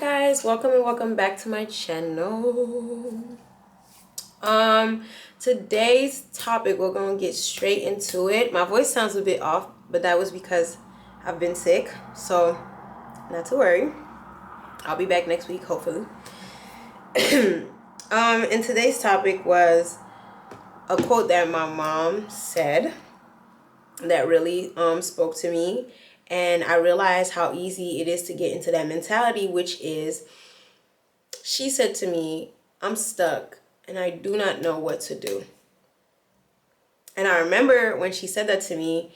guys, welcome and welcome back to my channel. Today's topic, we're gonna get straight into it. My voice sounds a bit off, but that was because I've been sick, so not to worry. I'll be back next week, hopefully. And today's topic was a quote that my mom said that really spoke to me, and I realized how easy it is to get into that mentality, which is, she said to me, "I'm stuck and I do not know what to do." And I remember when she said that to me,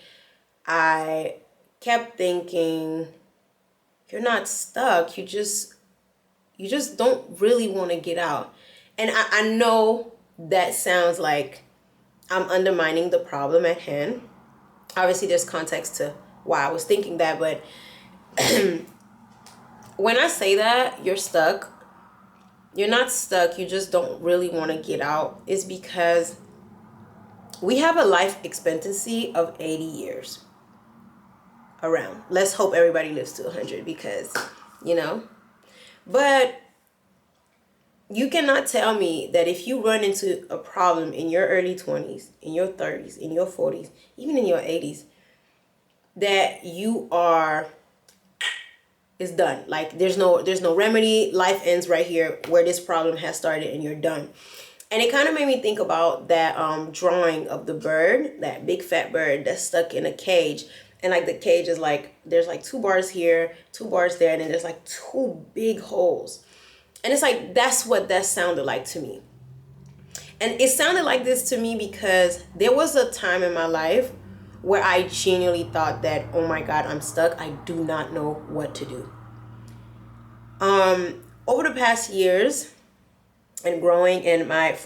I kept thinking, you're not stuck, you just don't really want to get out. And I know that sounds like I'm undermining the problem at hand. Obviously there's context to why I was thinking that, but when I say that you're stuck, you're not stuck, you just don't really want to get out, is because we have a life expectancy of 80 years around. Let's hope everybody lives to 100 because, but you cannot tell me that if you run into a problem in your early 20s, in your 30s, in your 40s, even in your 80s, that it's done. Like there's no remedy. Life ends right here where this problem has started and you're done. And it kind of made me think about that drawing of the bird, that big fat bird that's stuck in a cage. And like the cage is like, there's like 2 bars here, 2 bars there, and then there's like 2 big holes. And it's like, that's what that sounded like to me. And it sounded like this to me because there was a time in my life where I genuinely thought that, oh my God, I'm stuck. I do not know what to do. Over the past years and growing and my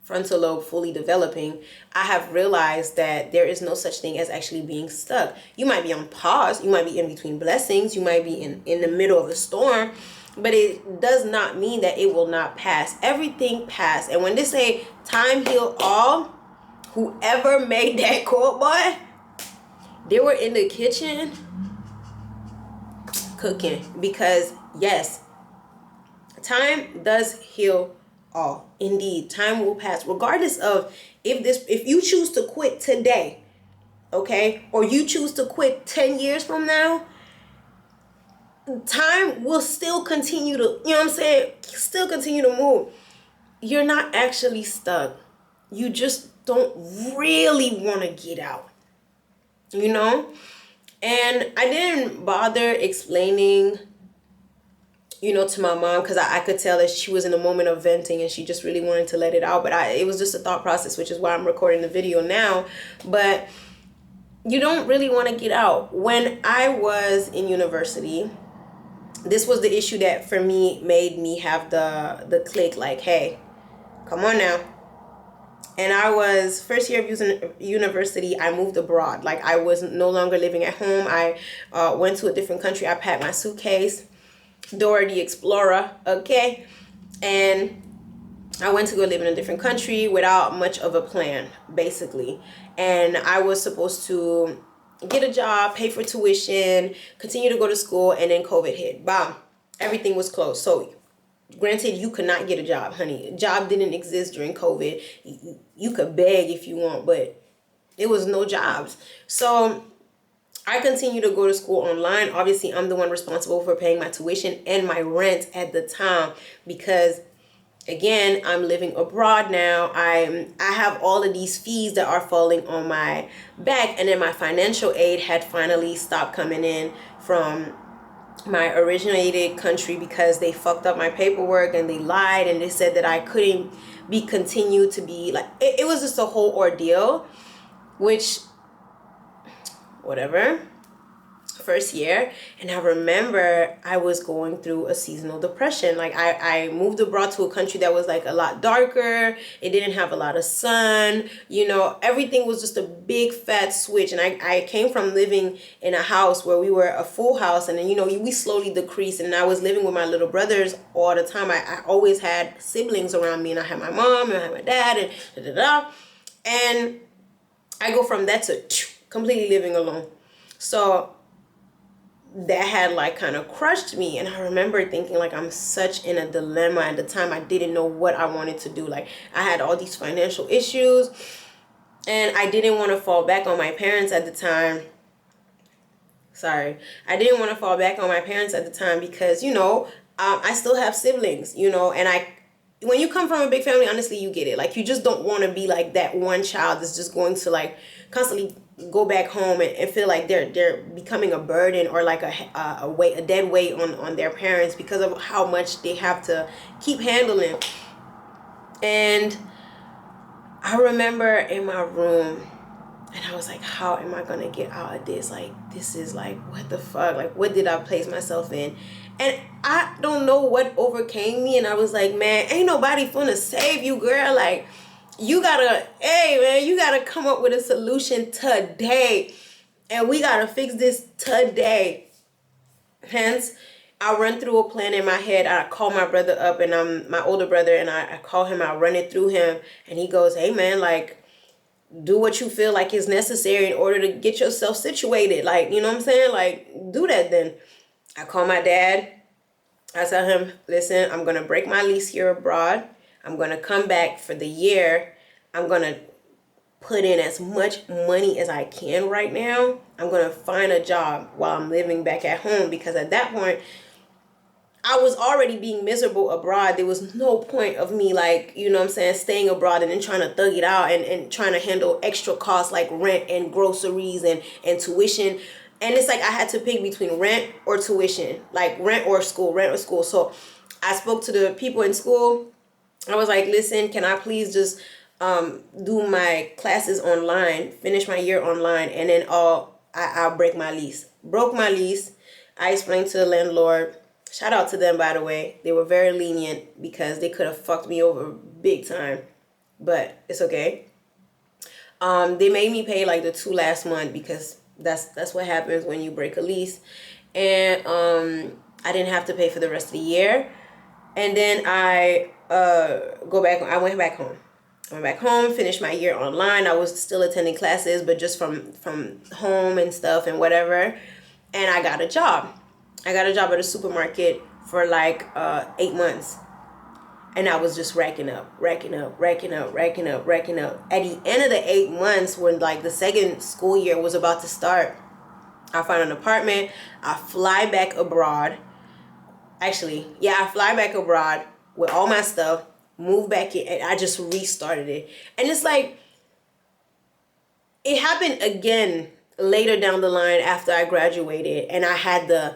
frontal lobe fully developing, I have realized that there is no such thing as actually being stuck. You might be on pause, you might be in between blessings, you might be in the middle of a storm, but it does not mean that it will not pass. Everything passed. And when they say time heal all, whoever made that quote, boy, they were in the kitchen cooking, because yes, time does heal all. Indeed, time will pass, regardless of if you choose to quit today, okay, or you choose to quit 10 years from now, time will still continue to, still continue to move. You're not actually stuck. You just don't really want to get out, and I didn't bother explaining to my mom, because I could tell that she was in a moment of venting and she just really wanted to let it out. But it was just a thought process, which is why I'm recording the video now. But you don't really want to get out. When I was in university, this was the issue that for me made me have the click, like, hey, come on now. And I was first year of university, I moved abroad. Like I was no longer living at home. I went to a different country. I packed my suitcase, Dora the Explorer, okay? And I went to go live in a different country without much of a plan, basically. And I was supposed to get a job, pay for tuition, continue to go to school, and then COVID hit. Bam. Everything was closed. So granted, you could not get a job, honey. A job didn't exist during COVID. You could beg if you want, but it was no jobs. So I continue to go to school online. Obviously, I'm the one responsible for paying my tuition and my rent at the time, because again, I'm living abroad now. I have all of these fees that are falling on my back, and then my financial aid had finally stopped coming in from my originated country because they fucked up my paperwork and they lied, and they said that I couldn't be continued to be like, it was just a whole ordeal, which whatever, first year. And I remember I was going through a seasonal depression. Like I moved abroad to a country that was like a lot darker. It didn't have a lot of sun, everything was just a big fat switch. And I came from living in a house where we were a full house, and then we slowly decreased, and I was living with my little brothers all the time. I always had siblings around me, and I had my mom and I had my dad and and I go from that to completely living alone. So that had like kind of crushed me. And I remember thinking like I'm such in a dilemma. At the time I didn't know what I wanted to do. Like I had all these financial issues and I didn't want to fall back on my parents at the time. I didn't want to fall back on my parents at the time because, I still have siblings, and when you come from a big family, honestly, you get it. Like, you just don't want to be like that one child that's just going to like constantly go back home and feel like they're becoming a burden or like a dead weight on their parents because of how much they have to keep handling. And I remember in my room, and I was like, how am I going to get out of this? Like, this is like, what the fuck? Like, what did I place myself in? And I don't know what overcame me. And I was like, man, ain't nobody finna save you, girl. Like, you gotta come up with a solution today. And we gotta fix this today. Hence, I run through a plan in my head. I call my brother up, and I'm my older brother, and I call him, I run it through him. And he goes, hey, man, like, do what you feel like is necessary in order to get yourself situated. Like, you know what I'm saying? Like, do that then. I call my dad. I tell him, listen, I'm going to break my lease here abroad. I'm going to come back for the year. I'm going to put in as much money as I can right now. I'm going to find a job while I'm living back at home, because at that point, I was already being miserable abroad. There was no point of me, like, you know what I'm saying, staying abroad and then trying to thug it out and trying to handle extra costs like rent and groceries and tuition. And it's like I had to pick between rent or tuition, like rent or school. So I spoke to the people in school. I was like, listen, can I please just do my classes online, finish my year online, and then I'll break my lease. Broke my lease. I explained to the landlord. Shout out to them, by the way. They were very lenient because they could have fucked me over big time. But it's okay. They made me pay like the 2 last month because that's what happens when you break a lease. And I didn't have to pay for the rest of the year. And then I went back home. I went back home, finished my year online. I was still attending classes, but just from home and stuff and whatever. And I got a job. I got a job at a supermarket for like 8 months. And I was just racking up. At the end of the 8 months, when like the second school year was about to start, I found an apartment. I fly back abroad. I fly back abroad with all my stuff, move back in, and I just restarted it. And it's like, it happened again later down the line after I graduated, and I had the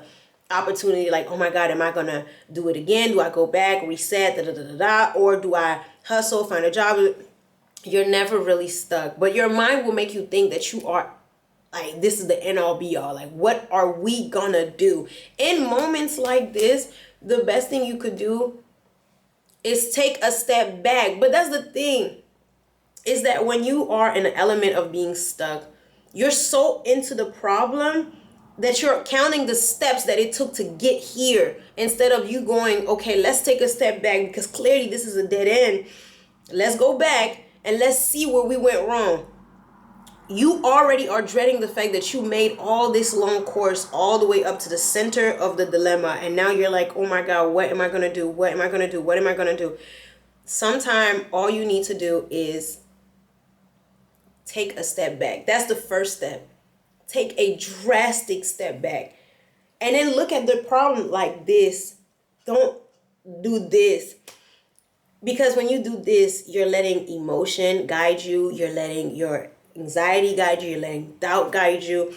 opportunity, like, oh my God, am I gonna do it again? Do I go back, reset, or do I hustle, find a job? You're never really stuck, but your mind will make you think that you are like, this is the end all be all. Like, what are we gonna do? In moments like this, the best thing you could do is take a step back. But that's the thing, is that when you are in an element of being stuck, you're so into the problem that you're counting the steps that it took to get here, instead of you going, okay, let's take a step back because clearly this is a dead end. Let's go back and let's see where we went wrong. You already are dreading the fact that you made all this long course all the way up to the center of the dilemma. And now you're like, oh my God, what am I going to do? What am I going to do? What am I going to do? Sometime all you need to do is take a step back. That's the first step. Take a drastic step back. And then look at the problem like this. Don't do this. Because when you do this, you're letting emotion guide you. You're letting your anxiety guide you. You're letting doubt guide you.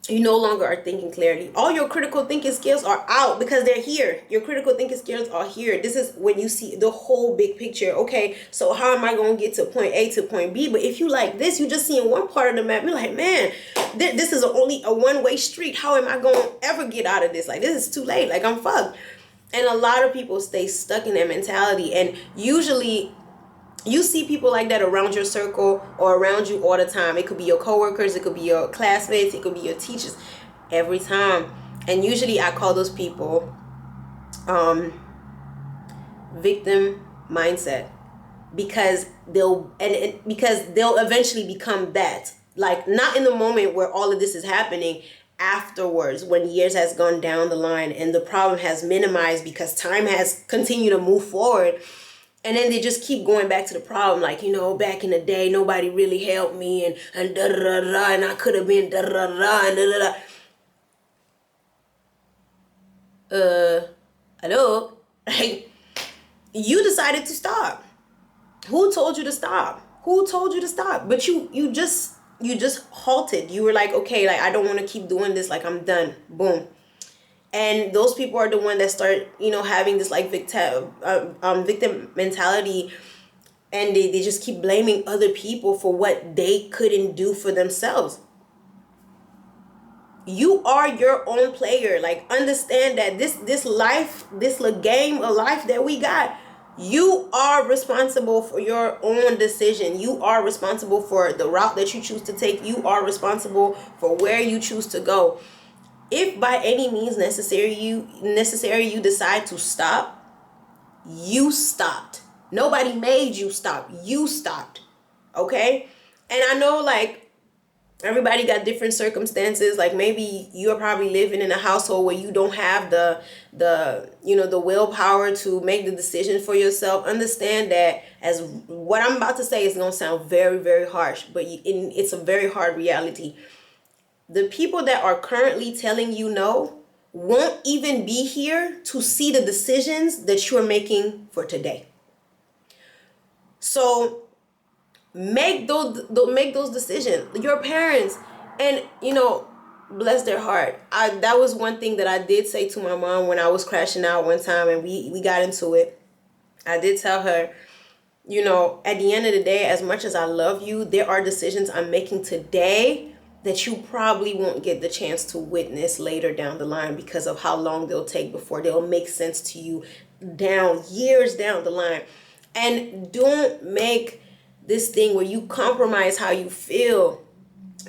You no longer are thinking clearly. All your critical thinking skills are out because they're here. Your critical thinking skills are here. This is when you see the whole big picture. Okay, so how am I going to get to point A to point B? But if you like this, you just seeing one part of the map. You're like, man, this is only a one-way street. How am I going to ever get out of this? Like, this is too late. Like, I'm fucked. And a lot of people stay stuck in that mentality. And usually you see people like that around your circle or around you all the time. It could be your coworkers, it could be your classmates, it could be your teachers, every time. And usually I call those people victim mindset, because they'll eventually become that. Like, not in the moment where all of this is happening, afterwards, when years has gone down the line and the problem has minimized because time has continued to move forward. And then they just keep going back to the problem, like, back in the day, nobody really helped me, and da da da da, and I could have been da da da da, and da da da. Hello? Like, you decided to stop. Who told you to stop? Who told you to stop? But you just halted. You were like, okay, like, I don't want to keep doing this. Like, I'm done. Boom. And those people are the one that start, having this like victim mentality, and they just keep blaming other people for what they couldn't do for themselves. You are your own player. Like, understand that this life, this little game of life that we got, you are responsible for your own decision. You are responsible for the route that you choose to take. You are responsible for where you choose to go. If by any means necessary you decide to stop, you stopped. Nobody made you stop. You stopped. Okay? And I know, like, everybody got different circumstances. Like, maybe you're probably living in a household where you don't have the willpower to make the decision for yourself. Understand that, as what I'm about to say is going to sound very, very harsh, but it's a very hard reality. The people that are currently telling you no won't even be here to see the decisions that you're making for today. So make those decisions. Your parents, and bless their heart. That was one thing that I did say to my mom when I was crashing out one time and we got into it. I did tell her, at the end of the day, as much as I love you, there are decisions I'm making today that you probably won't get the chance to witness later down the line because of how long they'll take before they'll make sense to you years down the line. And don't make this thing where you compromise how you feel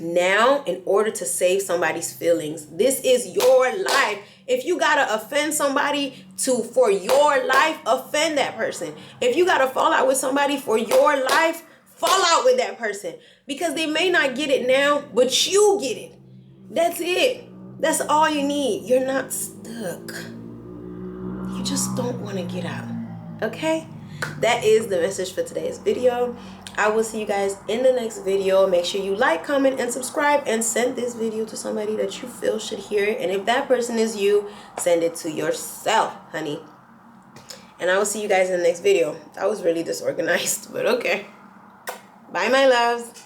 now in order to save somebody's feelings. This is your life. If you gotta offend somebody for your life, offend that person. If you gotta fall out with somebody for your life, fall out with that person, because they may not get it now, but you get it. That's it. That's all you need. You're not stuck. You just don't want to get out. Okay? That is the message for today's video. I will see you guys in the next video. Make sure you like, comment, and subscribe, and send this video to somebody that you feel should hear it. And if that person is you, send it to yourself, honey. And I will see you guys in the next video. That was really disorganized, but okay. Bye, my loves.